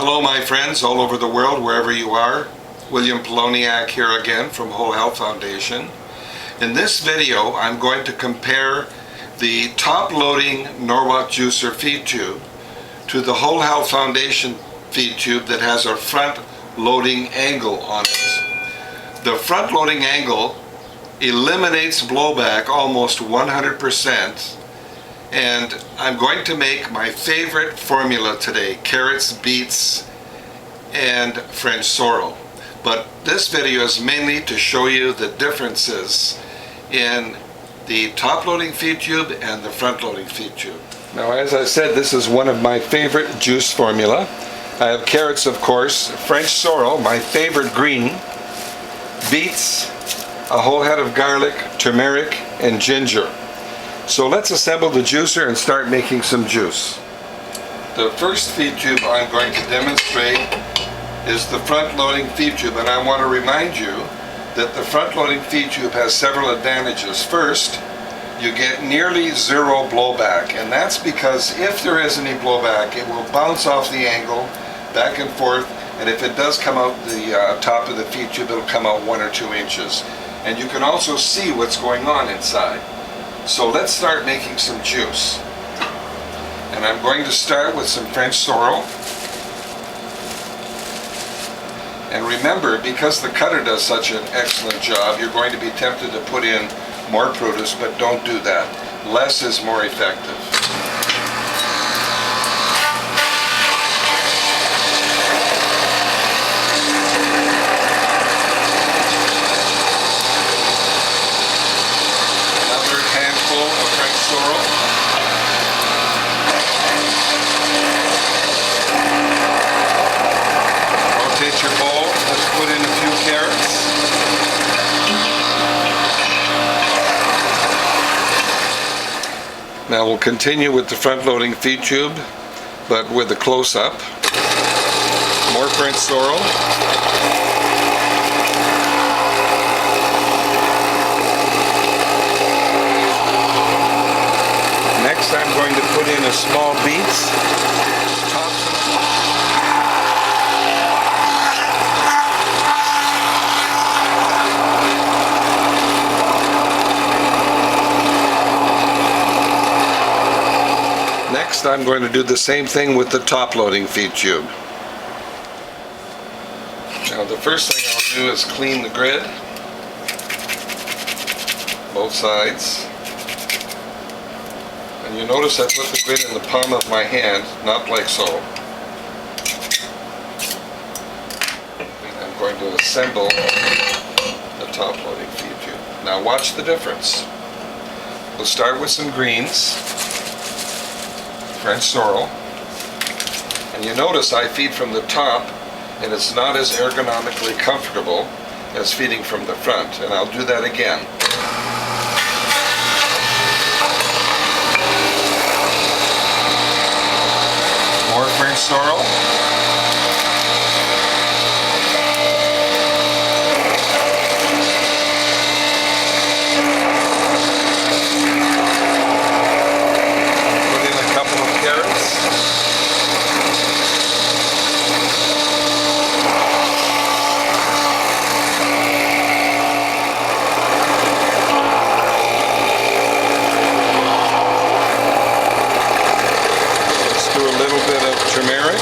Hello my friends all over the world, wherever you are. William Poloniak here again from Whole Health Foundation. In this video I'm going to compare the top-loading Norwalk juicer feed tube to the Whole Health Foundation feed tube that has a front-loading angle on it. The front-loading angle eliminates blowback almost 100%. And I'm going to make my favorite formula today, carrots, beets, and French sorrel. But this video is mainly to show you the differences in the top-loading feed tube and the front-loading feed tube. Now, as I said, this is one of my favorite juice formula. I have carrots, of course, French sorrel, my favorite green, beets, a whole head of garlic, turmeric, and ginger. So let's assemble the juicer and start making some juice. The first feed tube I'm going to demonstrate is the front-loading feed tube, and I want to remind you that the front-loading feed tube has several advantages. First, you get nearly zero blowback, and that's because if there is any blowback, it will bounce off the angle back and forth, and if it does come out the top of the feed tube, it'll come out 1 or 2 inches. And you can also see what's going on inside. So let's start making some juice. And I'm going to start with some French sorrel. And remember, because the cutter does such an excellent job, you're going to be tempted to put in more produce, but don't do that. Less is more effective. Rotate your bowl. Let's put in a few carrots. Now we'll continue with the front-loading feed tube, but with a close-up. More French sorrel. Next I'm going to put in a small beets. Next I'm going to do the same thing with the top-loading feed tube. Now the first thing I'll do is clean the grid, both sides. And you notice I put the grid in the palm of my hand, not like so. And I'm going to assemble the top-loading feed tube. Now watch the difference. We'll start with some greens, French sorrel. And you notice I feed from the top, and it's not as ergonomically comfortable as feeding from the front. And I'll do that again. More French sorrel. Put in a couple of carrots. Let's do a little bit of turmeric.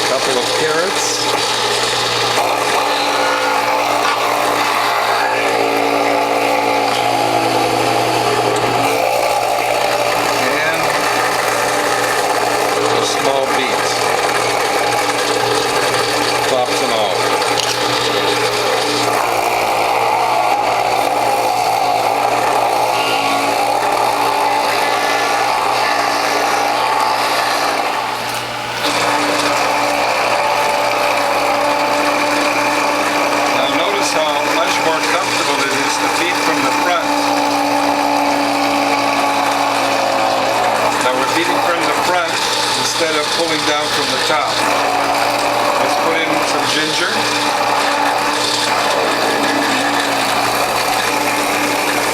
Couple of carrots. And a small beet. Tops and all. Instead of pulling down from the top. Let's put in some ginger.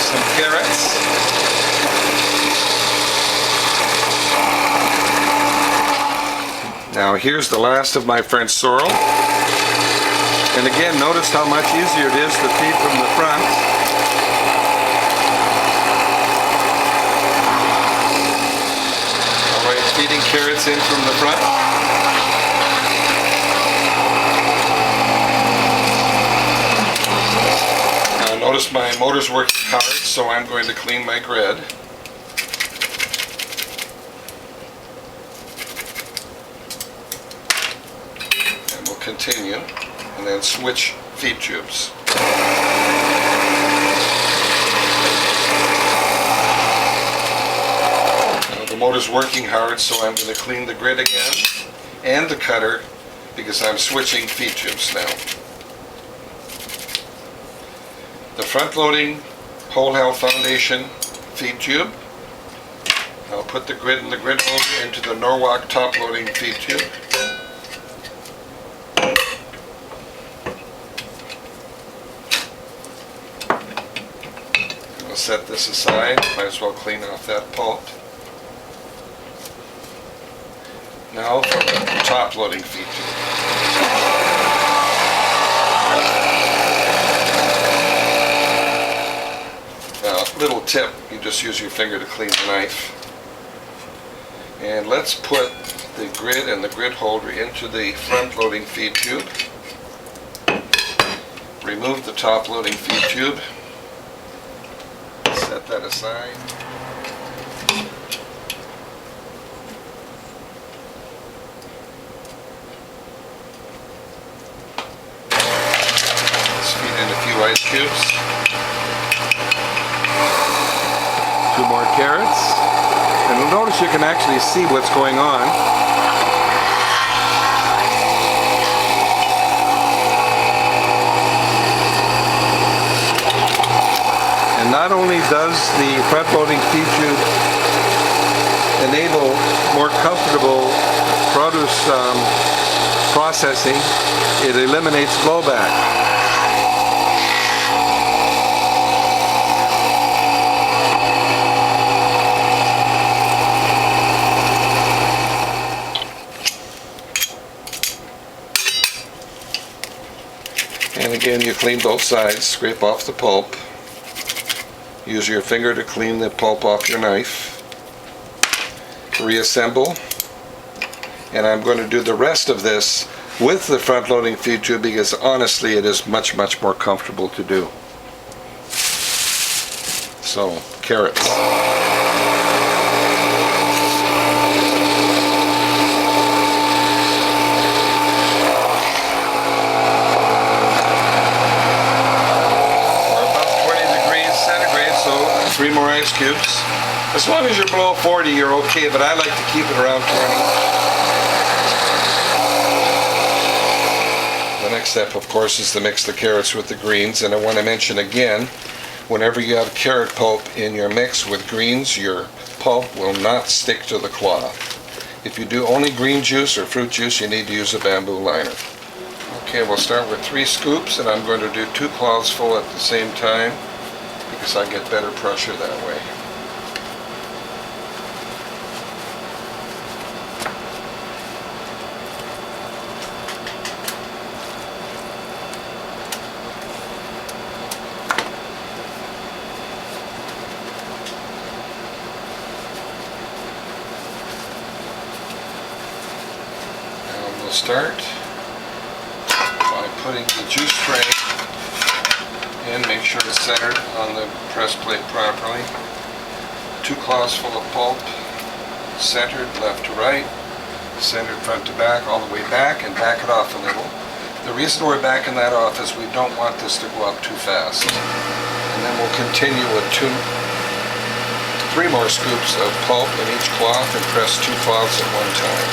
Some carrots. Now here's the last of my French sorrel. And again, notice how much easier it is to feed from the front. Alright, feeding carrots in from the front. Now notice my motor's working hard, so I'm going to clean my grid. And we'll continue, and then switch feed tubes. Now the motor's working hard, so I'm going to clean the grid again and the cutter because I'm switching feed tubes now. The front-loading Whole Health Foundation feed tube. I'll put the grid and the grid holder into the Norwalk top-loading feed tube. I'll set this aside. Might as well clean off that pulp. Now for the top-loading feed tube. Little tip, you just use your finger to clean the knife. And let's put the grid and the grid holder into the front loading feed tube. Remove the top loading feed tube. Set that aside. Let's feed in a few ice cubes. 2 more carrots, and you'll notice you can actually see what's going on. And not only does the front loading feed tube enable more comfortable produce processing, it eliminates blowback. And again, you clean both sides, scrape off the pulp. Use your finger to clean the pulp off your knife. Reassemble. And I'm going to do the rest of this with the front loading feed tube because honestly it is much more comfortable to do. So, carrots. Three more ice cubes. As long as you're below 40, you're okay, but I like to keep it around 20. The next step, of course, is to mix the carrots with the greens, and I want to mention again, whenever you have carrot pulp in your mix with greens, your pulp will not stick to the cloth. If you do only green juice or fruit juice, you need to use a bamboo liner. Okay, we'll start with 3 scoops, and I'm going to do 2 cloths full at the same time, because I get better pressure that way. Now we'll start by putting the juice tray and make sure it's centered on the press plate properly. 2 cloths full of pulp, centered left to right, centered front to back, all the way back, and back it off a little. The reason we're backing that off is we don't want this to go up too fast. And then we'll continue with 3 more scoops of pulp in each cloth and press 2 cloths at one time.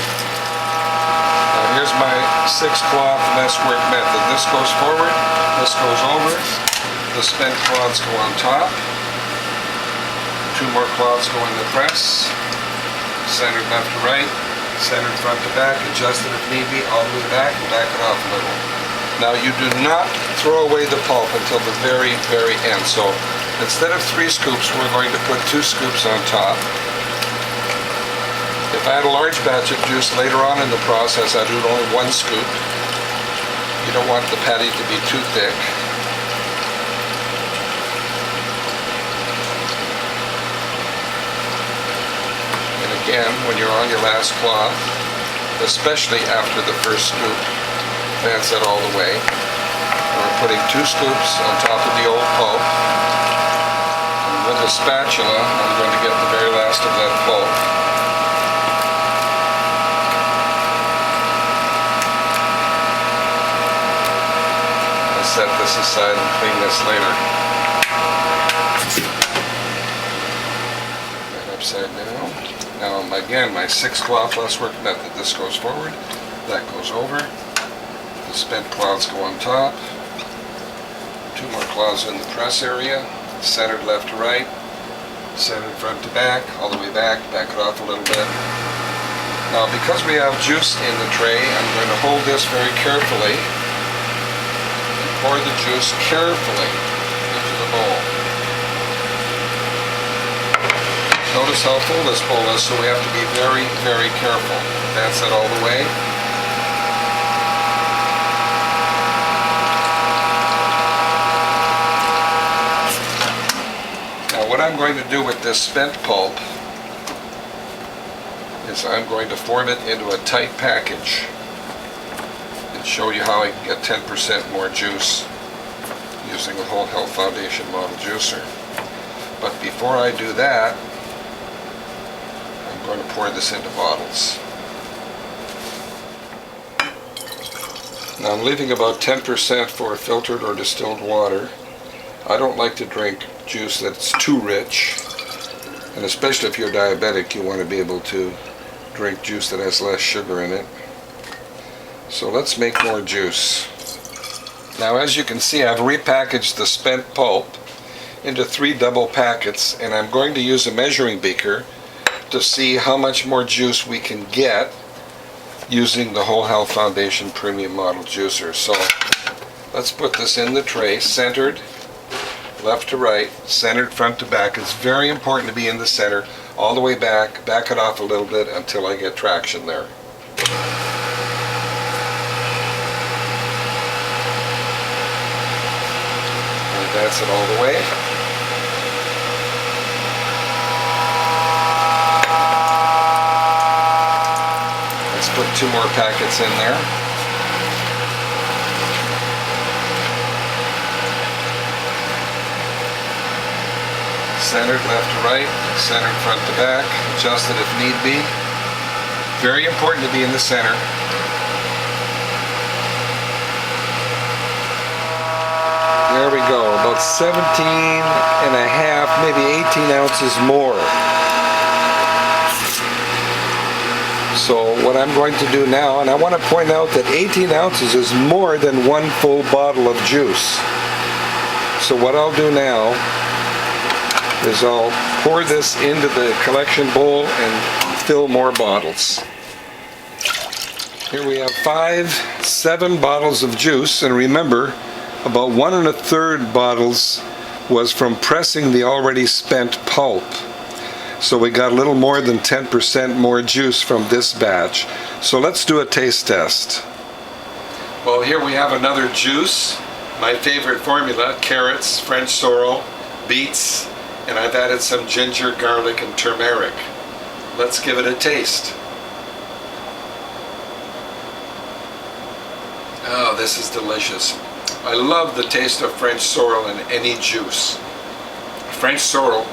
Now here's my 6 cloth messwork method. This goes forward, this goes over. The spent cloths go on top. 2 more cloths go in the press. Centered left to right, centered front to back, adjusted if need be, all the way back and back it off a little. Now you do not throw away the pulp until the very end. So instead of 3 scoops, we're going to put 2 scoops on top. If If I had a large batch of juice later on in the process, I'd do only 1 scoop. You don't want the patty to be too thick. And again, when you're on your last cloth, especially after the first scoop, advance that all the way. We're putting 2 scoops on top of the old pulp. And with a spatula, I'm going to get the very last of that pulp. I'll set this aside and clean this later. That upside down. Now again, my 6 cloth less work method. This goes forward, that goes over. The spent cloths go on top. 2 more cloths in the press area, centered left to right, centered front to back, all the way back it off a little bit. Now because we have juice in the tray, I'm going to hold this very carefully and pour the juice carefully into the bowl. Notice how full this bowl is, so we have to be very, very careful. Advance that all the way. What I'm going to do with this spent pulp is I'm going to form it into a tight package and show you how I can get 10% more juice using the Whole Health Foundation model juicer. But before I do that, I'm going to pour this into bottles. Now I'm leaving about 10% for filtered or distilled water. I don't like to drink juice that's too rich, and especially if you're diabetic, you want to be able to drink juice that has less sugar in it. So let's make more juice. Now as you can see, I've repackaged the spent pulp into 3 double packets, and I'm going to use a measuring beaker to see how much more juice we can get using the Whole Health Foundation Premium Model Juicer. So let's put this in the tray, centered left to right, centered front to back. It's very important to be in the center, all the way back it off a little bit until I get traction there. And that's it all the way. Let's put 2 more packets in there. Centered left to right, centered front to back, adjusted if need be. Very important to be in the center. There we go, about 17 and a half, maybe 18 ounces more. So what I'm going to do now, and I want to point out that 18 ounces is more than 1 full bottle of juice. So what I'll do now is I'll pour this into the collection bowl and fill more bottles. Here we have 7 bottles of juice, and remember, about 1 1/3 bottles was from pressing the already spent pulp. So we got a little more than 10% more juice from this batch. So let's do a taste test. Well, here we have another juice. My favorite formula: carrots, French sorrel, beets, and I've added some ginger, garlic, and turmeric. Let's give it a taste. Oh, this is delicious. I love the taste of French sorrel in any juice. French sorrel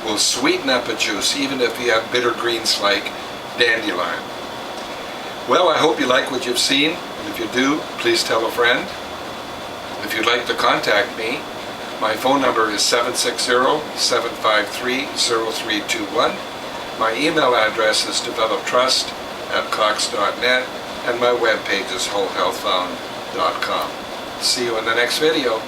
will sweeten up a juice even if you have bitter greens like dandelion. Well, I hope you like what you've seen, and if you do, please tell a friend. If you'd like to contact me, my phone number is 760-753-0321. My email address is developtrust@cox.net, and my webpage is wholehealthfound.com. See you in the next video.